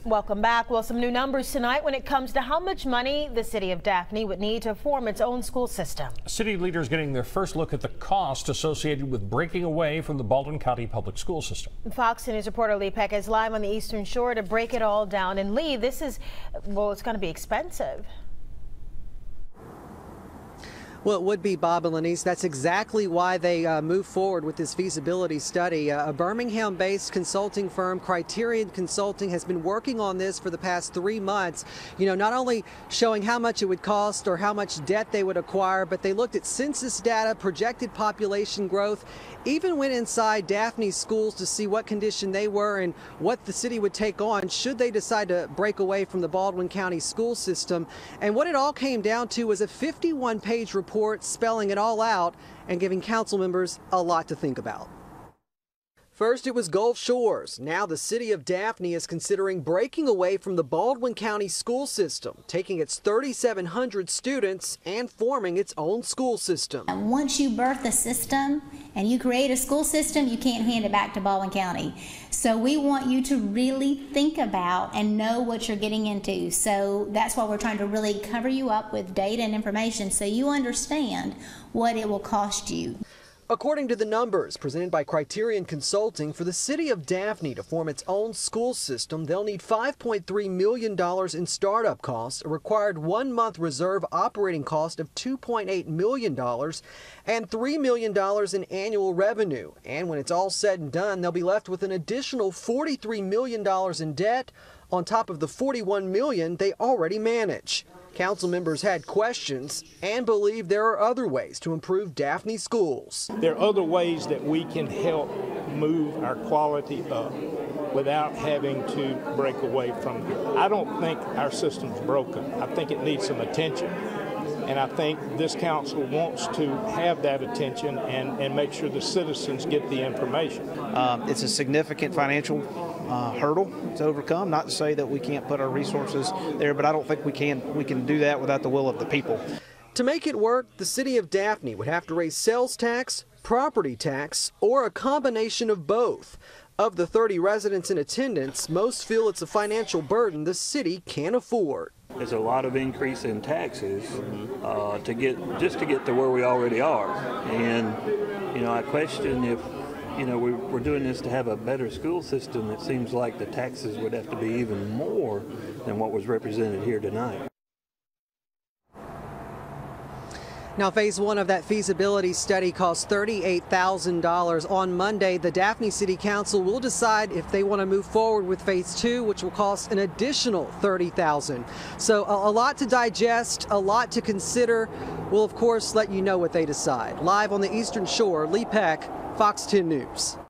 Welcome back. Well, some new numbers tonight when it comes to how much money the city of Daphne would need to form its own school system. City leaders getting their first look at the cost associated with breaking away from the Baldwin County public school system. Fox News reporter Lee Peck is live on the Eastern Shore to break it all down. And Lee, this is, well, it's going to be expensive. Well, it would be, Bob and Lenise. That's exactly why they moved forward with this feasibility study. A Birmingham-based consulting firm, Criterion Consulting, has been working on this for the past 3 months. You know, not only showing how much it would cost or how much debt they would acquire, but they looked at census data, projected population growth, even went inside Daphne's schools to see what condition they were and what the city would take on should they decide to break away from the Baldwin County school system. And what it all came down to was a 51-page report spelling it all out and giving council members a lot to think about. First, it was Gulf Shores. Now the city of Daphne is considering breaking away from the Baldwin County school system, taking its 3,700 students and forming its own school system. And once you birth a system and you create a school system, you can't hand it back to Baldwin County. So we want you to really think about and know what you're getting into. So that's why we're trying to really cover you up with data and information so you understand what it will cost you. According to the numbers presented by Criterion Consulting, for the city of Daphne to form its own school system, they'll need $5.3 million in startup costs, a required 1-month reserve operating cost of $2.8 million, and $3 million in annual revenue. And when it's all said and done, they'll be left with an additional $43 million in debt on top of the $41 million they already manage. Council members had questions and believe there are other ways to improve Daphne schools. There are other ways that we can help move our quality up without having to break away from it. I don't think our system's broken. I think it needs some attention. And I think this council wants to have that attention and make sure the citizens get the information. It's a significant financial hurdle to overcome. Not to say that we can't put our resources there, but I don't think we can do that without the will of the people. To make it work, the city of Daphne would have to raise sales tax, property tax, or a combination of both. Of the 30 residents in attendance, most feel it's a financial burden the city can't afford. There's a lot of increase in taxes to get to where we already are, and I question if we're doing this to have a better school system. It seems like the taxes would have to be even more than what was represented here tonight. Now, phase 1 of that feasibility study cost $38,000. On Monday, the Daphne City Council will decide if they want to move forward with phase 2, which will cost an additional $30,000. So a lot to digest, a lot to consider. We'll, of course, let you know what they decide. Live on the Eastern Shore, Lee Peck, Fox 10 News.